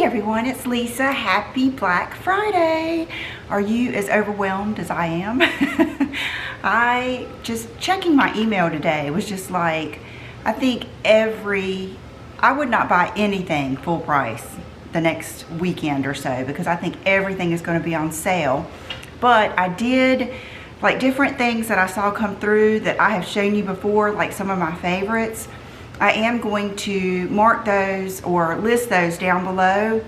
Hey everyone, it's Lisa. Happy Black Friday. Are you as overwhelmed as I am? I just checking my email today was just like, I think I would not buy anything full price the next weekend or so because I think everything is going to be on sale. But I did like different things that I saw come through that I have shown you before, like some of my favorites. I am going to mark those or list those down below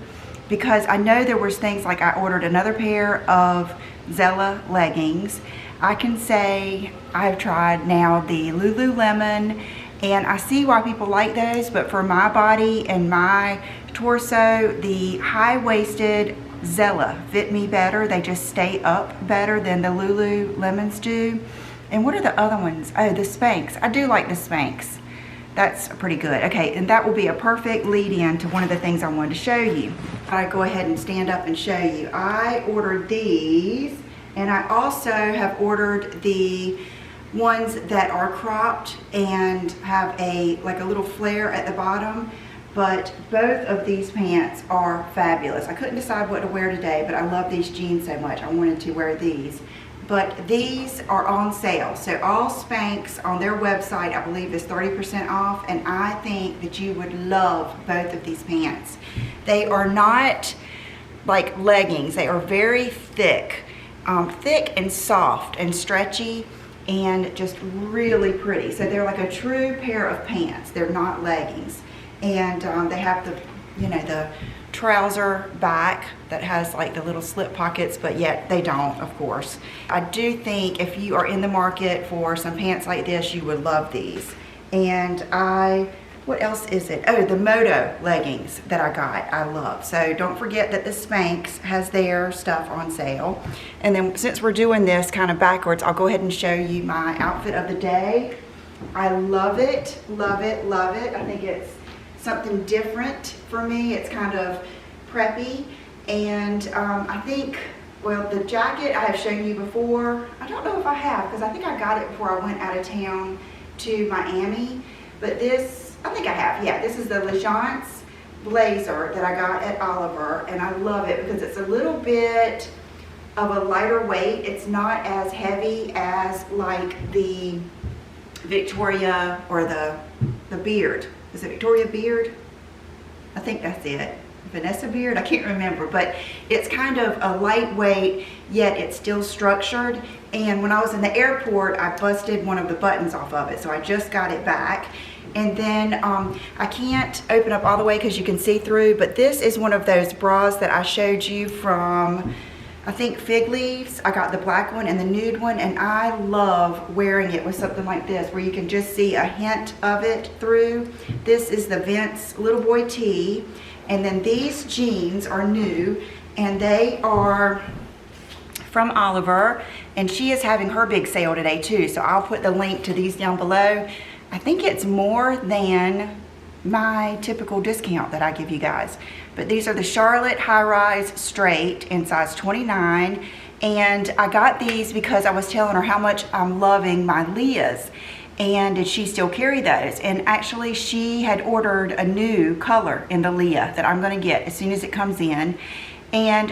because I know there was things like I ordered another pair of Zella leggings. I can say I've tried now the Lululemon and I see why people like those, but for my body and my torso, the high-waisted Zella fit me better. They just stay up better than the Lululemons do. And what are the other ones? Oh, the Spanx. I do like the Spanx. That's pretty good. Okay, and that will be a perfect lead-in to one of the things I wanted to show you. I'll go ahead and stand up and show you. I ordered these, and I also have ordered the ones that are cropped and have like a little flare at the bottom. But both of these pants are fabulous. I couldn't decide what to wear today, but I love these jeans so much. I wanted to wear these. But these are on sale. So all Spanx on their website, I believe, is 30% off. And I think that you would love both of these pants. They are not like leggings. They are very thick. Thick and soft and stretchy and just really pretty. So they're like a true pair of pants. They're not leggings. And they have the, the trouser back that has like the little slip pockets, but yet they don't, of course. I do think if you are in the market for some pants like this, you would love these. And what else is it? Oh, the Moto leggings that I got, I love. So don't forget that the Spanx has their stuff on sale. And then since we're doing this kind of backwards, I'll go ahead and show you my outfit of the day. I love it, love it, love it. I think it's something different for me. It's kind of preppy, and I think, well, the jacket I have shown you before. I don't know if I have, because I think I got it before I went out of town to Miami, but this, I think I have, yeah. This is the Legence blazer that I got at Oliver, and I love it because it's a little bit of a lighter weight. It's not as heavy as like the Victoria or the Beard. Is it Victoria Beard? I think that's it. Vanessa Beard? I can't remember, but it's kind of a lightweight, yet it's still structured. And when I was in the airport, I busted one of the buttons off of it, so I just got it back. And then I can't open up all the way because you can see through, but this is one of those bras that I showed you from, I think, Fig Leaves. I got the black one and the nude one, and I love wearing it with something like this where you can just see a hint of it through. This is the Vince Little Boy tee, and then these jeans are new, and they are from Oliver, and she is having her big sale today too, so I'll put the link to these down below. I think it's more than my typical discount that I give you guys. But these are the Charlotte High Rise Straight in size 29. And I got these because I was telling her how much I'm loving my Leahs. And did she still carry those? And actually she had ordered a new color in the Leah that I'm gonna get as soon as it comes in. And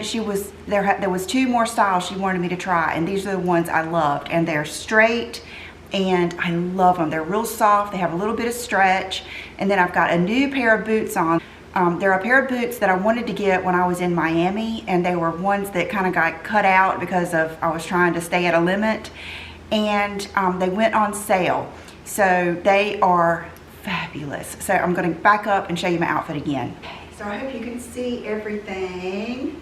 there was 2 more styles she wanted me to try, and these are the ones I loved. And they're straight, and I love them. They're real soft, they have a little bit of stretch. And then I've got a new pair of boots on. They're a pair of boots that I wanted to get when I was in Miami, and they were ones that kind of got cut out because I was trying to stay at a limit. And they went on sale. So they are fabulous. So I'm gonna back up and show you my outfit again. So I hope you can see everything.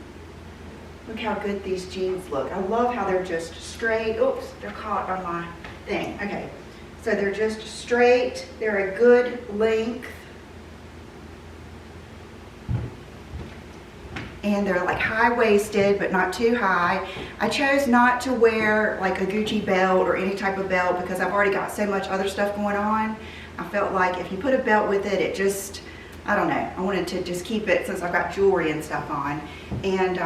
Look how good these jeans look. I love how they're just straight. Oops, they're caught on my thing. Okay, so they're just straight. They're a good length. And they're like high-waisted, but not too high. I chose not to wear like a Gucci belt or any type of belt because I've already got so much other stuff going on. I felt like if you put a belt with it, it just, I don't know. I wanted to just keep it since I've got jewelry and stuff on. And,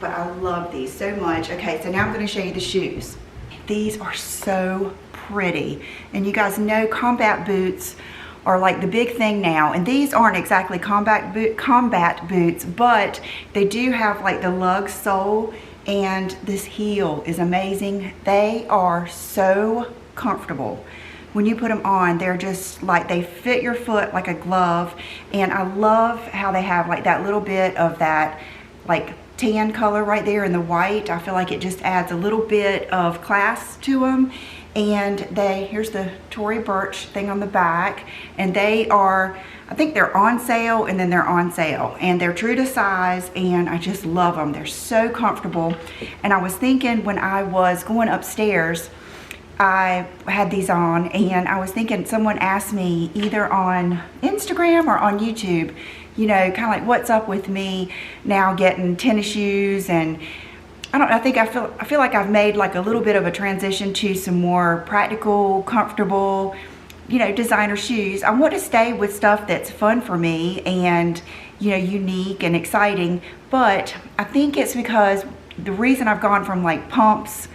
but I love these so much. Okay, so now I'm gonna show you the shoes. These are so pretty. And you guys know combat boots are like the big thing now. And these aren't exactly combat boots, but they do have like the lug sole, and this heel is amazing. They are so comfortable. When you put them on, they're just like, they fit your foot like a glove. And I love how they have like that little bit of that like tan color right there in the white. I feel like it just adds a little bit of class to them. And here's the Tory Burch thing on the back, and they are, I think they're on sale, and then they're on sale, and they're true to size, and I just love them. They're so comfortable. And I was thinking when I was going upstairs, I had these on, and I was thinking, someone asked me either on Instagram or on YouTube, you know, kind of like, what's up with me now getting tennis shoes? And I feel like I've made like a little bit of a transition to some more practical, comfortable, you know, designer shoes. I want to stay with stuff that's fun for me and, you know, unique and exciting. But I think it's because the reason I've gone from like pumps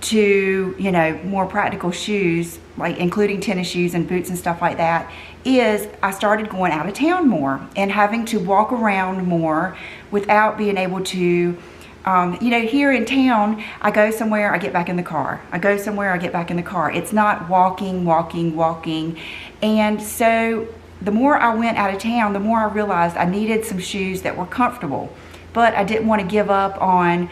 to, you know, more practical shoes, like including tennis shoes and boots and stuff like that, is I started going out of town more and having to walk around more without being able to, you know, here in town, I go somewhere, I get back in the car. I go somewhere, I get back in the car. It's not walking. And so the more I went out of town, the more I realized I needed some shoes that were comfortable, but I didn't want to give up on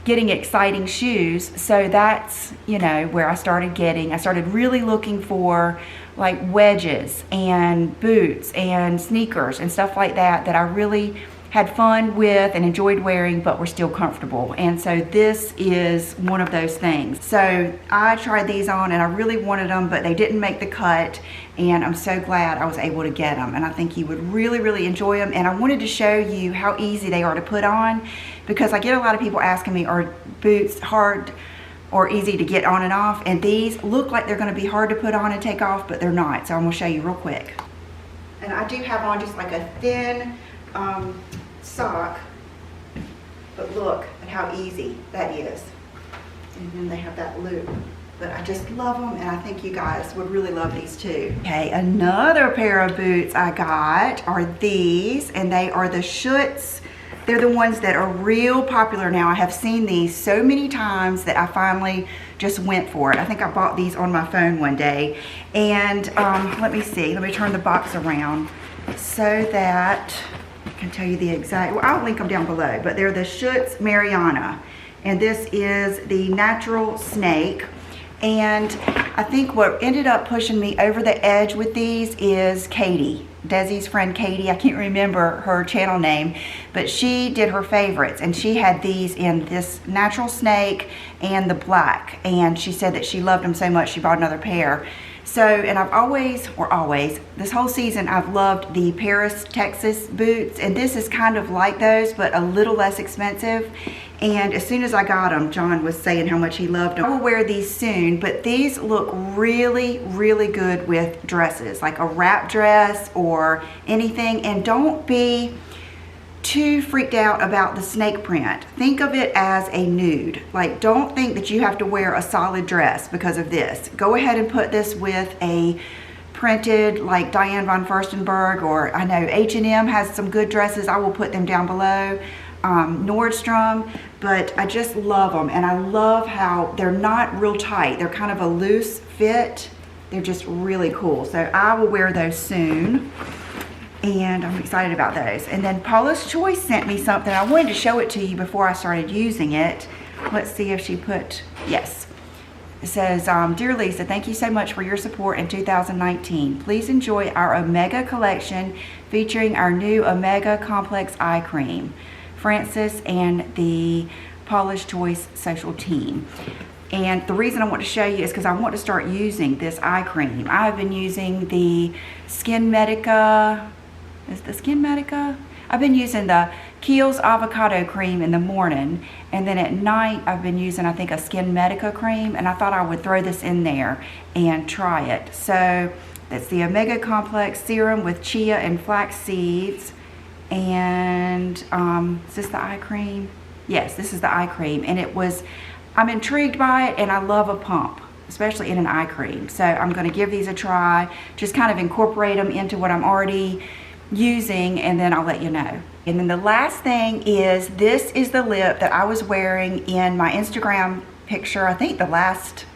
getting exciting shoes. So that's, you know, where I started really looking for like wedges and boots and sneakers and stuff like that I really had fun with and enjoyed wearing, but were still comfortable. And so this is one of those things. So I tried these on and I really wanted them, but they didn't make the cut. And I'm so glad I was able to get them. And I think you would really, really enjoy them. And I wanted to show you how easy they are to put on, because I get a lot of people asking me, are boots hard or easy to get on and off? And these look like they're gonna be hard to put on and take off, but they're not. So I'm gonna show you real quick. And I do have on just like a thin, sock, but look at how easy that is. And then they have that loop, but I just love them, and I think you guys would really love these too. Okay, another pair of boots I got are these, and they are the Schutz. They're the ones that are real popular now. I have seen these so many times that I finally just went for it. I think I bought these on my phone one day. And let me see, let me turn the box around so that I can tell you the exact, well, I'll link them down below, but they're the Schutz Mariana. And this is the natural snake. And I think what ended up pushing me over the edge with these is Katie, Desi's friend Katie. I can't remember her channel name, but she did her favorites, and she had these in this natural snake and the black. And she said that she loved them so much she bought another pair. So, and I've always, this whole season, I've loved the Paris, Texas boots. And this is kind of like those, but a little less expensive. And as soon as I got them, John was saying how much he loved them. I will wear these soon, but these look really, really good with dresses, like a wrap dress or anything. And don't be too freaked out about the snake print. Think of it as a nude. Like, don't think that you have to wear a solid dress because of this. Go ahead and put this with a printed, like Diane von Furstenberg, or I know H&M has some good dresses. I will put them down below. Nordstrom, but I just love them, and I love how they're not real tight. They're kind of a loose fit. They're just really cool. So I will wear those soon, and I'm excited about those. And then Paula's Choice sent me something. I wanted to show it to you before I started using it. Let's see if she put, yes. It says, Dear Lisa, thank you so much for your support in 2019. Please enjoy our Omega collection featuring our new Omega Complex Eye Cream. Francis and the Paula's Choice social team. And the reason I want to show you is because I want to start using this eye cream. I've been using the Skin Medica, I've been using the Kiehl's avocado cream in the morning, and then at night I've been using, I think, a Skin Medica cream, and I thought I would throw this in there and try it. So that's the Omega Complex Serum with chia and flax seeds. And is this the eye cream? Yes, this is the eye cream, and I'm intrigued by it, and I love a pump. especially in an eye cream. So I'm going to give these a try, just kind of incorporate them into what I'm already using, and then I'll let you know. And then the last thing is, this is the lip that I was wearing in my Instagram picture. I think the last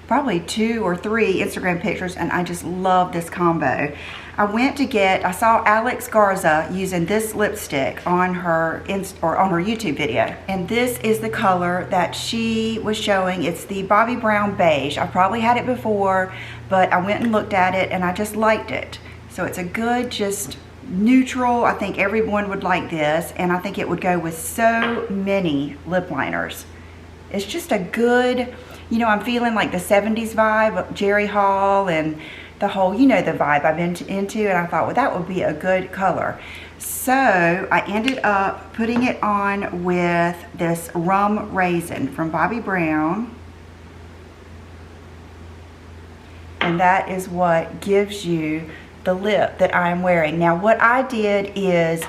probably 2 or 3 Instagram pictures, and I just love this combo. I saw Alex Garza using this lipstick on her YouTube video, and this is the color that she was showing. It's the Bobbi Brown beige. I probably had it before, but I went and looked at it and I just liked it. So it's a good, just neutral. I think everyone would like this, and I think it would go with so many lip liners. It's just a good, you know, I'm feeling like the 70s vibe of Jerry Hall and the whole, you know, the vibe I've been into, and I thought, well, that would be a good color. So I ended up putting it on with this Rum Raisin from Bobbi Brown. And that is what gives you the lip that I am wearing. Now, what I did is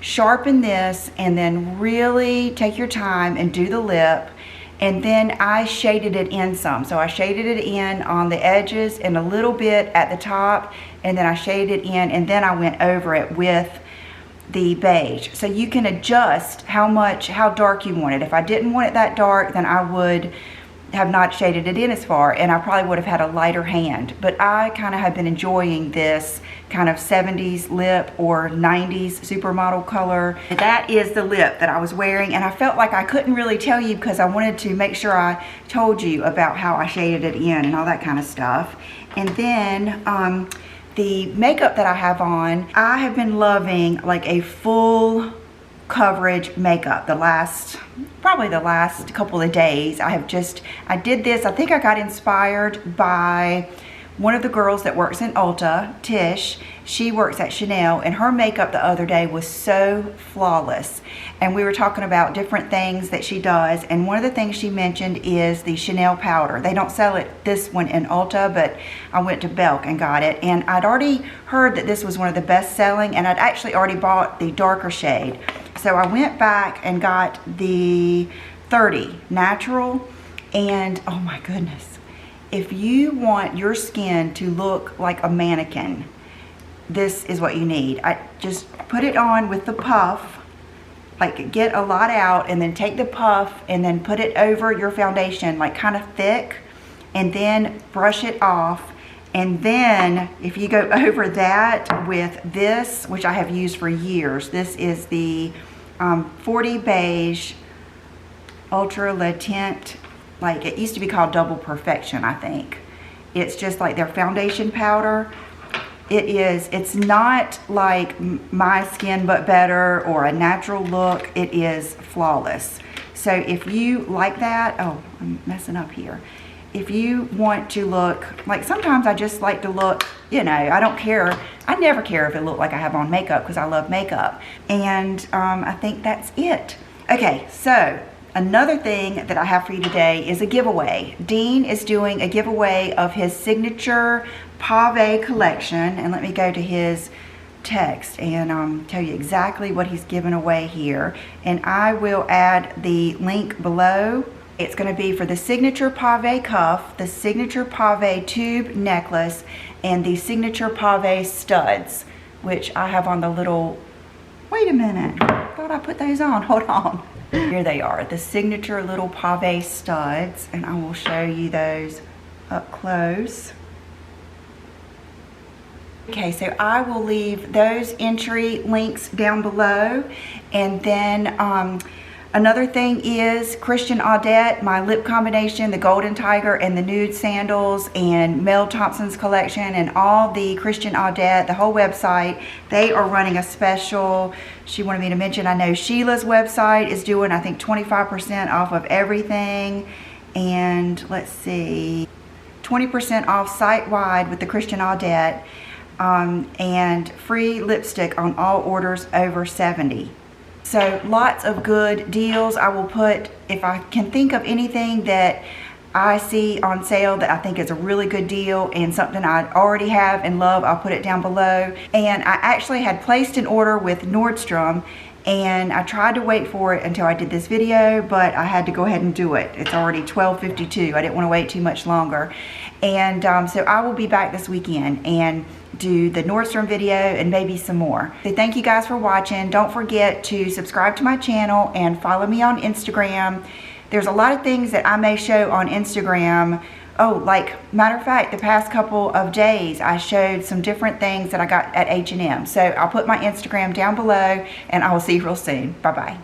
sharpen this and then really take your time and do the lip. And then I shaded it in some. So I shaded it in on the edges and a little bit at the top, and then I shaded it in, and then I went over it with the beige. So you can adjust how dark you want it. If I didn't want it that dark, then I would have not shaded it in as far, and I probably would have had a lighter hand. But I kind of have been enjoying this kind of 70s lip or 90s supermodel color. That is the lip that I was wearing, and I felt like I couldn't really tell you because I wanted to make sure I told you about how I shaded it in and all that kind of stuff. And then the makeup that I have on, I have been loving like a full coverage makeup probably the last couple of days. I did this, I think I got inspired by one of the girls that works in Ulta, Tish. She works at Chanel, and her makeup the other day was so flawless. And we were talking about different things that she does, and one of the things she mentioned is the Chanel powder. They don't sell it, this one, in Ulta, but I went to Belk and got it. And I'd already heard that this was one of the best selling, and I'd actually already bought the darker shade. So I went back and got the 30 natural, and oh my goodness, if you want your skin to look like a mannequin, this is what you need. I just put it on with the puff, like get a lot out, and then take the puff and then put it over your foundation, like kind of thick, and then brush it off. And then if you go over that with this, which I have used for years, this is the 40 Beige Ultra Le Tint. Like, it used to be called Double Perfection, I think. It's just like their foundation powder. It's not like My Skin But Better or a natural look. It is flawless. So if you like that, oh, I'm messing up here. If you want to look, like sometimes I just like to look, you know, I don't care. I never care if it looks like I have on makeup because I love makeup. And I think that's it. Okay, so another thing that I have for you today is a giveaway. Dean is doing a giveaway of his signature Pave collection. And let me go to his text and tell you exactly what he's giving away here. And I will add the link below. It's going to be for the signature Pave cuff, the signature Pave tube necklace, and the signature Pave studs, which I have on the little, wait a minute, I thought I put those on, hold on. Here they are, the signature little Pave studs, and I will show you those up close. Okay, so I will leave those entry links down below, and then another thing is Christian Audette, my lip combination, the Golden Tiger and the Nude Sandals, and Mel Thompson's collection, and all the Christian Audette, the whole website, they are running a special. She wanted me to mention, I know Sheila's website is doing, I think, 25% off of everything. And let's see, 20% off site-wide with the Christian Audette, and free lipstick on all orders over 70. So lots of good deals. I will put, if I can think of anything that I see on sale that I think is a really good deal and something I already have and love, I'll put it down below. And I actually had placed an order with Nordstrom, and I tried to wait for it until I did this video, but I had to go ahead and do it. It's already 12:52. I didn't want to wait too much longer. And so I will be back this weekend and do the Nordstrom video and maybe some more. So thank you guys for watching. Don't forget to subscribe to my channel and follow me on Instagram. There's a lot of things that I may show on Instagram. Oh, like, matter of fact, the past couple of days, I showed some different things that I got at H&M. So I'll put my Instagram down below, and I will see you real soon. Bye-bye.